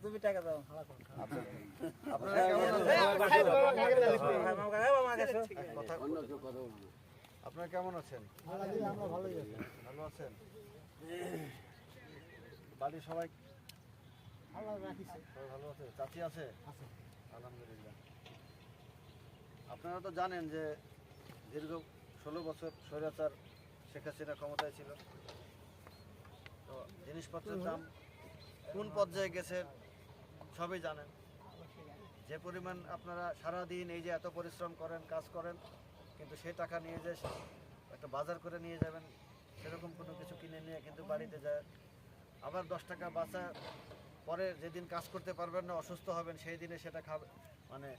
তুমি টাকা দাও। আপনারা কেমন আছেন? আমরা ভালোই আছি। ভালো আছেন? বাড়ির সবাই আল্লাহ রাখিছে। সবাই ভালো আছে? চাচি আছে? আলহামদুলিল্লাহ। আপনারা তো জানেন যে দীর্ঘ 16 বছর স্বৈরাচার শেখ হাসিনা ক্ষমতায় ছিল। তো জিনিসপত্রের দাম কোন পর্যায়ে গেছে সবই জানেন। যে পরিমাণ আপনারা সারাদিন এই যে এত পরিশ্রম করেন, কাজ করেন, কিন্তু সেই টাকা নিয়ে যে একটা বাজার করে নিয়ে যাবেন সেরকম কোনো কিছু কিনে নিয়ে কিন্তু বাড়িতে যায় আবার 10 টাকা বাঁচা পরে যেদিন কাজ করতে পারবেন না, অসুস্থ হবেন, সেই দিনে সেটা খাবে মানে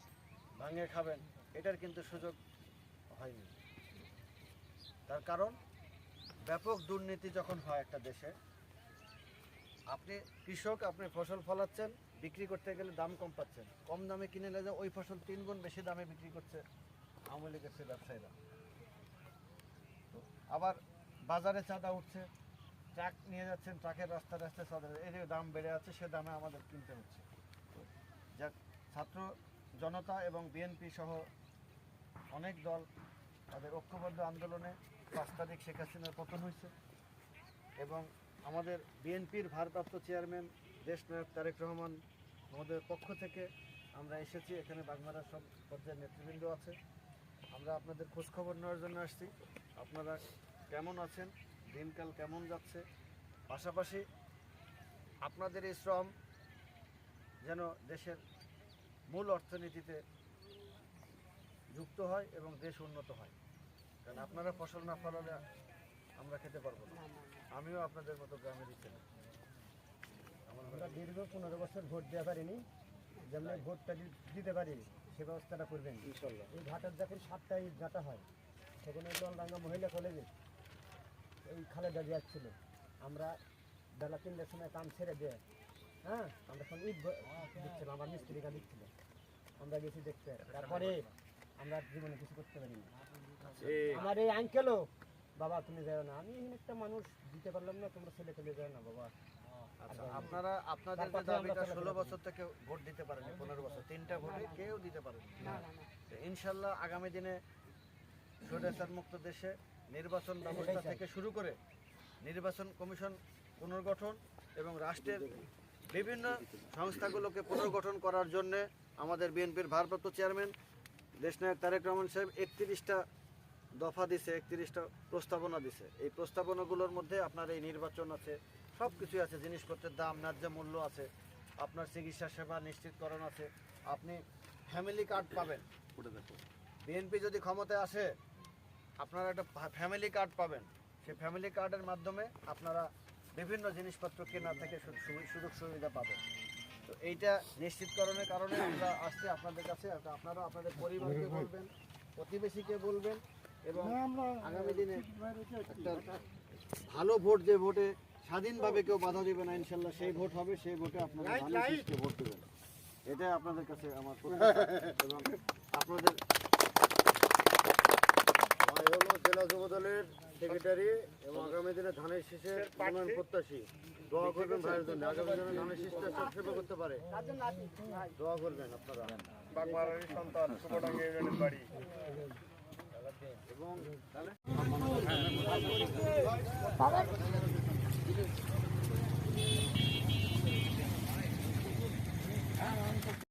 ভাঙে খাবেন, এটার কিন্তু সুযোগ হয়নি। তার কারণ ব্যাপক দুর্নীতি যখন হয় একটা দেশে, আপনি কৃষক, আপনি ফসল ফলাচ্ছেন, বিক্রি করতে গেলে দাম কম পাচ্ছেন, কম দামে কিনে নিয়ে ওই ফসল 3 গুণ বেশি দামে বিক্রি করছে আওয়ামী লীগের সে ব্যবসায়ীরা। তো আবার বাজারে চাঁদা উঠছে, ট্রাক নিয়ে যাচ্ছেন, ট্রাকের রাস্তায় রাস্তায় চাঁদা, এই যে দাম বেড়ে যাচ্ছে, সে দামে আমাদের কিনতে হচ্ছে। যা ছাত্র জনতা এবং বিএনপি সহ অনেক দল তাদের ঐক্যবদ্ধ আন্দোলনে 5 তারিখ শেখ হাসিনার পতন হয়েছে এবং আমাদের বিএনপির ভারপ্রাপ্ত চেয়ারম্যান দেশনায়ক তারেক রহমান আমাদের পক্ষ থেকে আমরা এসেছি। এখানে বাগমারার সব পর্যায়ের নেতৃবৃন্দ আছে। আমরা আপনাদের খোঁজখবর নেওয়ার জন্য আসছি, আপনারা কেমন আছেন, দিনকাল কেমন যাচ্ছে, পাশাপাশি আপনাদের এই শ্রম যেন দেশের মূল অর্থনীতিতে যুক্ত হয় এবং দেশ উন্নত হয়। কারণ আপনারা ফসল না ফলালে আমরা খেতে পারবো না। আমিও আপনাদের মতো গ্রামে দিচ্ছি না। আমরা দীর্ঘ 15 বছর ভোট দেওয়া পারিনি, যেমন ভোটটা দিতে পারি সে ব্যবস্থাটা করবেন ইনশাল্লাহ। এই ঘাটের যখন 7টায় ঘাটা হয় সেখানে জলডাঙ্গা মহিলা কলেজে এই খালেদা জিয়া ছিল, আমরা বেলা 3টার সময় কাম ছেড়ে দিয়ে আমরা সব ঈদ দিচ্ছিলাম, আমার মিস্ত্রিকা দিচ্ছিল, আমরা গেছি দেখতে। তারপরে আমরা জীবনে কিছু করতে পারিনি। আমার এই আঙ্কেলও, বাবা তুমি যাও না, আমি একটা মানুষ দিতে পারলাম না, তোমরা ছেলে পেলে যাও না বাবা। আচ্ছা, আপনারা আপনাদের যে দাবিটা 16 বছর থেকে ভোট দিতে পারেনি, 15 বছর 3টা ভোটে কেউ দিতে পারেনি। ইনশাল্লাহ আগামী দিনে স্বৈরাচার মুক্ত দেশে নির্বাচন ব্যবস্থা থেকে শুরু করে নির্বাচন কমিশন পুনর্গঠন এবং রাষ্ট্রের বিভিন্ন সংস্থাগুলোকে পুনর্গঠন করার জন্য আমাদের বিএনপির ভারপ্রাপ্ত চেয়ারম্যান দেশনায়ক তারেক রহমান সাহেব 31টা দফা দিছে, 31টা প্রস্তাবনা দিছে। এই প্রস্তাবনাগুলোর মধ্যে আপনার এই নির্বাচন আছে, সব কিছুই আছে, জিনিসপত্রের দাম, ন্যায্য মূল্য আছে, আপনার চিকিৎসা সেবা নিশ্চিতকরণ আছে, আপনি ফ্যামিলি কার্ড পাবেন। বিএনপি যদি ক্ষমতায় আসে আপনারা একটা ফ্যামিলি কার্ড পাবেন, সেই ফ্যামিলি কার্ডের মাধ্যমে আপনারা বিভিন্ন জিনিসপত্র কেনা থেকে সুযোগ সুবিধা পাবেন। তো এইটা নিশ্চিতকরণের কারণে আমরা আসছি আপনাদের কাছে। আপনারা আপনাদের পরিবারকে বলবেন, প্রতিবেশীকে বলবেন এবং আগামী দিনে একটা ভালো ভোট, যে ভোটে স্বাধীনভাবে কেউ বাধা দেবে না ইনশাল্লাহ, সেই ভোট হবে, সেই ভোটে আপনারা ভোট দেবেন। এটাই আপনাদের কাছে আমার এবং আপনাদের হলো জেলা যুবদলের সেক্রেটারি এবং আগামী দিনে ধানের শীষের মনোনয়ন প্রত্যাশী। দোয়া করবেন ভাইয়ের জন্য, আগামী দিনে ধানের শীষটা সেবা করতে পারে, দোয়া করবেন আপনারা। বাগমারারই সন্তান, সুবডাঙ্গা ইউনিয়নের বাড়ি এবং